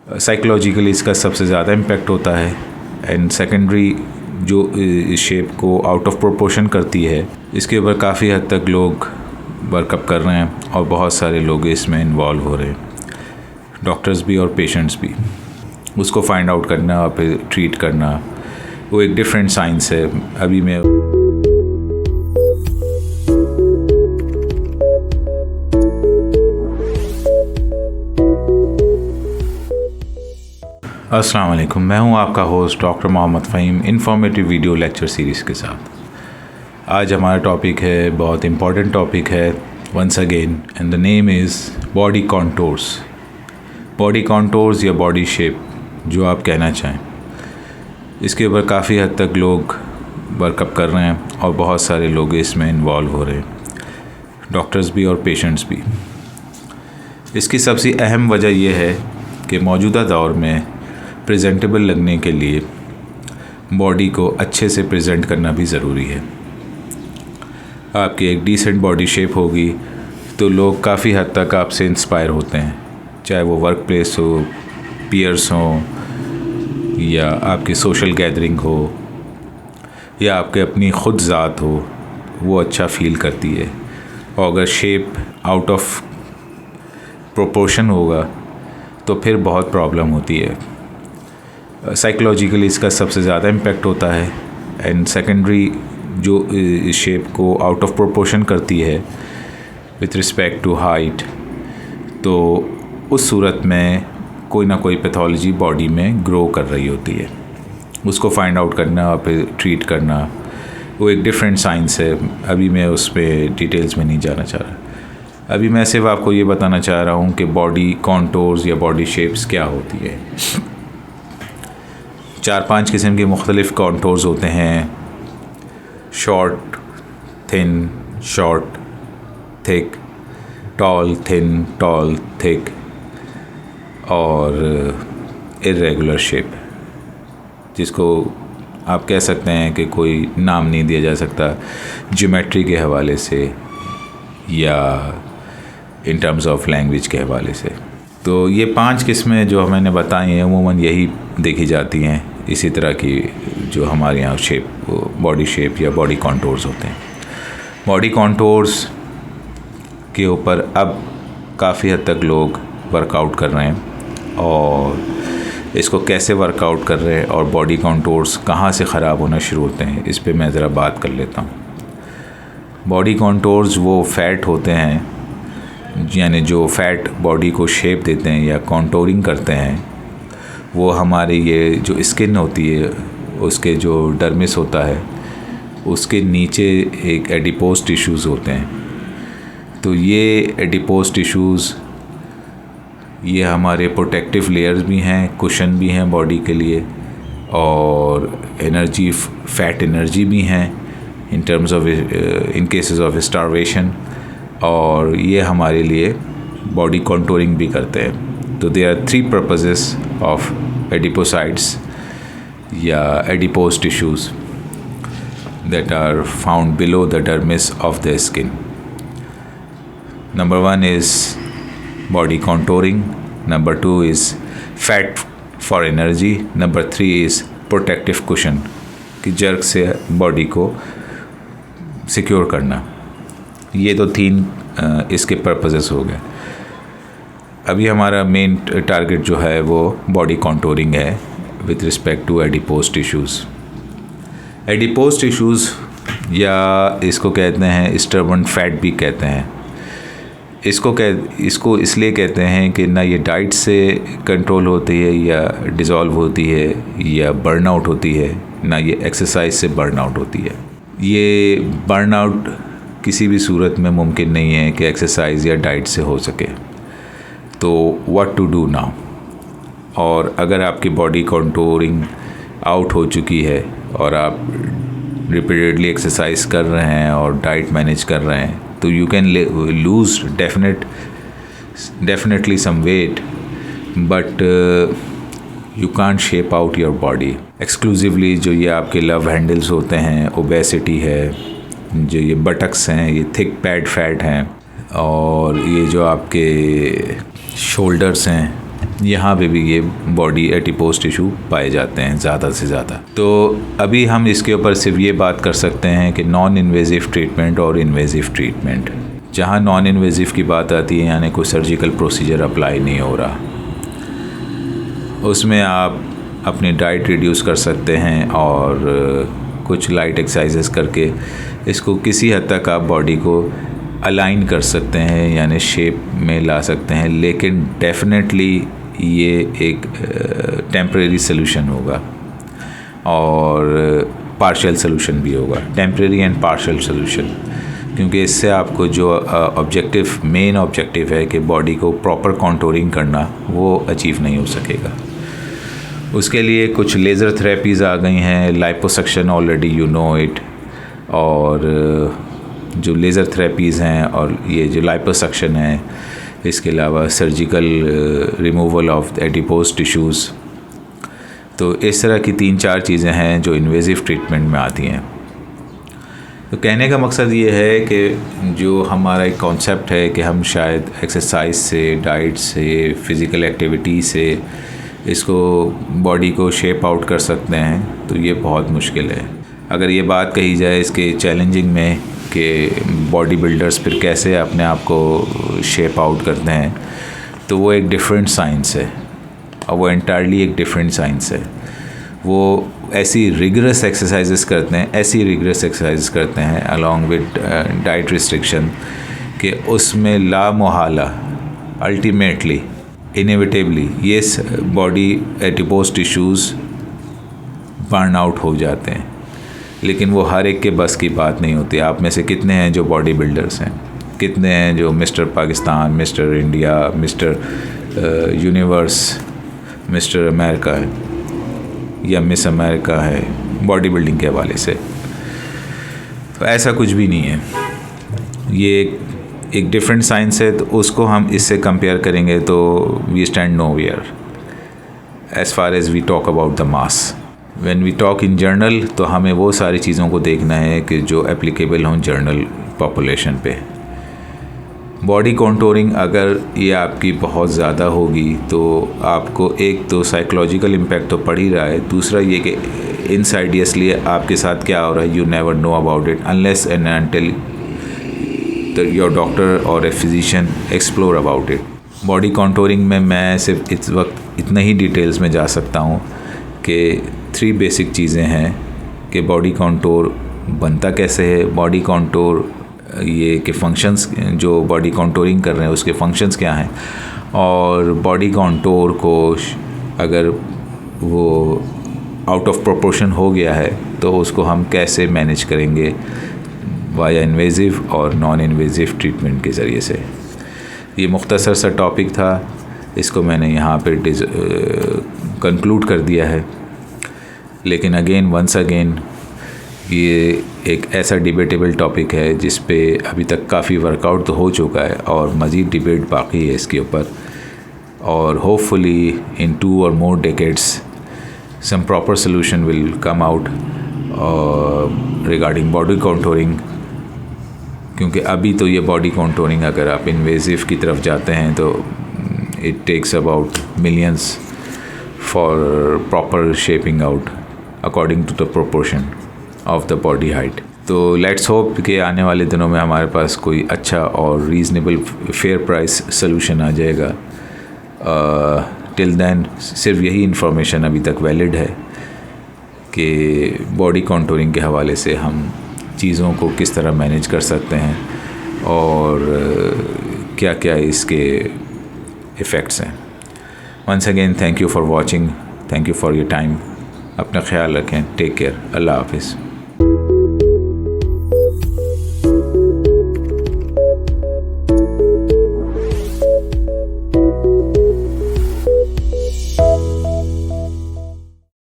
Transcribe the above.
Psychologically इसका सबसे ज़्यादा इम्पेक्ट होता है। एंड सेकेंडरी जो इस शेप को आउट ऑफ प्रोपोर्शन करती है, इसके ऊपर काफ़ी हद तक लोग वर्कअप कर रहे हैं और बहुत सारे लोग इसमें इन्वॉल्व हो रहे हैं, डॉक्टर्स भी और पेशेंट्स भी। उसको फाइंड आउट करना और फिर ट्रीट करना वो एक डिफरेंट साइंस है। अभी मैं अस्सलाम वालेकुम, मैं हूं आपका host doctor Mohammad Faheem informative video lecture series के साथ। आज हमारा टॉपिक है, बहुत इम्पॉर्टेंट टॉपिक है once again, and the name is body contours. Body contours या बॉडी शेप, जो आप कहना चाहें। इसके ऊपर काफ़ी हद तक लोग वर्कअप कर रहे हैं और बहुत सारे लोग इसमें इन्वॉल्व हो रहे हैं, डॉक्टर्स भी और पेशेंट्स भी। इसकी सबसे अहम वजह यह है कि मौजूदा दौर में प्रेजेंटेबल लगने के लिए बॉडी को अच्छे से प्रेजेंट करना भी ज़रूरी है। आपकी एक डिसेंट बॉडी शेप होगी तो लोग काफ़ी हद तक आपसे इंस्पायर होते हैं, चाहे वो वर्क प्लेस हो, पीयर्स हो, या आपकी सोशल गैदरिंग हो, या आपके अपनी ख़ुद ज़ात हो, वो अच्छा फील करती है। और अगर शेप आउट ऑफ प्रोपोर्शन होगा तो फिर बहुत प्रॉब्लम होती है। साइकोलॉजिकली इसका सबसे ज़्यादा इम्पेक्ट होता है। एंड सेकेंडरी जो इस शेप को आउट ऑफ प्रोपोर्शन करती है विथ रिस्पेक्ट टू हाइट, तो उस सूरत में कोई ना कोई पैथोलॉजी बॉडी में ग्रो कर रही होती है। उसको फाइंड आउट करना और फिर ट्रीट करना वो एक डिफरेंट साइंस है। अभी मैं उस पर डिटेल्स में नहीं जाना चाह रहा। अभी मैं सिर्फ आपको ये बताना चाह रहा हूँ कि बॉडी कॉन्टोर्स या बॉडी शेप्स क्या होती है। 4-5 किस्म के मुख्तलिफ़ कॉन्टोर्स होते हैं। Short, thin, short, thick, tall, thin, tall, thick, और इर्रेगुलर शेप, जिसको आप कह सकते हैं कि कोई नाम नहीं दिया जा सकता ज्योमेट्री के हवाले से या इन टर्म्स ऑफ लैंग्वेज के हवाले से। तो ये 5 किस्में जो मैंने बताई हैं अमूमन यही देखी जाती हैं। इसी तरह की जो हमारे यहाँ शेप, बॉडी शेप या बॉडी कॉन्टोर्स होते हैं। बॉडी कॉन्टोर्स के ऊपर अब काफ़ी हद तक लोग वर्कआउट कर रहे हैं, और इसको कैसे वर्कआउट कर रहे हैं और बॉडी कॉन्टोर्स कहाँ से ख़राब होना शुरू होते हैं, इस पे मैं ज़रा बात कर लेता हूँ। बॉडी कॉन्टोर्स वो फ़ैट होते हैं, यानी जो फ़ैट बॉडी को शेप देते हैं या कॉन्टोरिंग करते हैं, वो हमारे ये जो स्किन होती है, उसके जो डर्मिस होता है, उसके नीचे एक एडिपोज टिश्यूज़ होते हैं। तो ये एडिपोज टिश्यूज़ ये हमारे प्रोटेक्टिव लेयर्स भी हैं, कुशन भी हैं बॉडी के लिए, और एनर्जी, फ़ैट एनर्जी भी हैं in terms of in cases of starvation, और ये हमारे लिए बॉडी कॉन्टोरिंग भी करते हैं। तो there are 3 purposes of adipocytes या adipose tissues that are found below the dermis of the skin. Number 1 is body contouring. Number 2 is fat for energy. Number 3 is protective cushion, कि jerk से body को secure करना। ये तो 3 इसके purposes हो गए। अभी हमारा मेन टारगेट जो है वो बॉडी कॉन्टोरिंग है with respect to adipose tissues. Adipose tissues या इसको कहते हैं स्टर्बन फैट भी कहते हैं। इसको इसलिए कहते हैं कि ना ये डाइट से कंट्रोल होती है या डिज़ोल्व होती है या बर्नआउट होती है, ना ये एक्सरसाइज से बर्नआउट होती है। ये बर्नआउट किसी भी सूरत में मुमकिन नहीं है कि एक्सरसाइज या डाइट से हो सके। तो व्हाट टू डू नाउ? और अगर आपकी बॉडी कॉन्टोरिंग आउट हो चुकी है और आप रिपीटेडली एक्सरसाइज कर रहे हैं और डाइट मैनेज कर रहे हैं, तो you can lose definitely some weight, but you can't shape out your body exclusively. जो ये आपके लव हैंडल्स होते हैं, ओबेसिटी है, जो ये बटक्स हैं, ये थिक पैड फैट हैं, और ये जो आपके शोल्डर्स हैं, यहाँ पे भी ये बॉडी एडिपोज टिश्यू पाए जाते हैं ज़्यादा से ज़्यादा। तो अभी हम इसके ऊपर सिर्फ ये बात कर सकते हैं कि नॉन इन्वेजिव ट्रीटमेंट और इन्वेजिव ट्रीटमेंट। जहाँ नॉन इन्वेजिव की बात आती है यानी कोई सर्जिकल प्रोसीजर अप्लाई नहीं हो रहा, उसमें आप अपनी डाइट रिड्यूस कर सकते हैं और कुछ लाइट एक्सरसाइजेस करके इसको किसी हद तक आप बॉडी को अलाइन कर सकते हैं यानी शेप में ला सकते हैं। लेकिन डेफिनेटली ये एक टेम्परेरी सॉल्यूशन होगा और पार्शियल सॉल्यूशन भी होगा, टेम्परेरी एंड पार्शियल सॉल्यूशन, क्योंकि इससे आपको जो मेन ऑब्जेक्टिव है कि बॉडी को प्रॉपर कॉन्टोरिंग करना, वो अचीव नहीं हो सकेगा। उसके लिए कुछ लेज़र थेरेपीज़ आ गई हैं, liposuction already you know it, और जो लेज़र थेरेपीज़ हैं और ये जो लाइपोसक्शन है, इसके अलावा surgical removal of adipose tissues. तो इस तरह की 3-4 चीज़ें हैं जो इन्वेजिव ट्रीटमेंट में आती हैं। तो कहने का मकसद ये है कि जो हमारा एक कॉन्सेप्ट है कि हम शायद एक्सरसाइज से, डाइट से, फ़िज़िकल एक्टिविटी से इसको बॉडी को शेप आउट कर सकते हैं, तो ये बहुत मुश्किल है। अगर ये बात कही जाए इसके चैलेंजिंग में कि बॉडी बिल्डर्स फिर कैसे अपने आप को शेप आउट करते हैं, तो वो एक डिफरेंट साइंस है और वो एंटायरली एक डिफरेंट साइंस है। वो ऐसी रिगरस एक्सरसाइजेस करते हैं अलॉन्ग विद डाइट रिस्ट्रिक्शन कि उसमें लामोहाला अल्टीमेटली इनएविटेबली ये body adipose tissues burn out हो जाते हैं। लेकिन वो हर एक के बस की बात नहीं होती। आप में से कितने हैं जो बॉडी बिल्डर्स हैं, कितने हैं जो mister Pakistan, mister India, mister universe, mister America है या मिस अमेरिका है बॉडी बिल्डिंग के हवाले से। तो ऐसा कुछ भी नहीं है, ये एक डिफरेंट साइंस है। तो उसको हम इससे कंपेयर करेंगे तो we stand nowhere as far as we talk about the mass. When we talk in general, तो हमें वो सारी चीज़ों को देखना है कि जो एप्लीकेबल हों जर्नल पॉपुलेशन पे। बॉडी कॉन्टोरिंग अगर ये आपकी बहुत ज़्यादा होगी तो आपको एक तो साइकोलॉजिकल इम्पैक्ट तो पड़ ही रहा है, दूसरा ये कि इनसाइडियसली आपके साथ क्या हो रहा है you never know about it unless and until your doctor और a physician explore about it. Body contouring में मैं सिर्फ इस वक्त इतना ही डिटेल्स में जा सकता हूँ कि 3 बेसिक चीज़ें हैं कि बॉडी कॉन्टोर बनता कैसे है, बॉडी कॉन्टोर ये के फंक्शंस, जो बॉडी कॉन्टोरिंग कर रहे हैं उसके फंक्शंस क्या हैं, और बॉडी कॉन्टोर को अगर वो आउट ऑफ प्रोपोर्शन हो गया है तो उसको हम कैसे मैनेज करेंगे वाया इन्वेजिव और नॉन इन्वेजिव ट्रीटमेंट के ज़रिए से। ये मुख्तसर सा टॉपिक था, इसको मैंने यहाँ पर कंक्लूड कर दिया है। लेकिन वंस अगेन ये एक ऐसा डिबेटेबल टॉपिक है जिस पे अभी तक काफ़ी वर्कआउट तो हो चुका है और मज़ीद डिबेट बाकी है इसके ऊपर, और hopefully in 2 or more decades some proper solution will come out regarding body contouring। क्योंकि अभी तो ये बॉडी कॉन्टोरिंग अगर आप इन्वेजिव की तरफ जाते हैं तो it takes about millions for proper shaping out according to the proportion of the body height. तो लेट्स होप कि आने वाले दिनों में हमारे पास कोई अच्छा और रीज़नेबल फेयर प्राइस सॉल्यूशन आ जाएगा। टिल देन सिर्फ यही इन्फॉर्मेशन अभी तक वैलिड है कि बॉडी कॉन्टोरिंग के हवाले से हम चीज़ों को किस तरह मैनेज कर सकते हैं और क्या क्या इसके इफ़ेक्ट्स हैं। Once again thank you for watching, thank you for your time. अपना ख्याल रखें, टेक केयर, अल्लाह हाफिज़।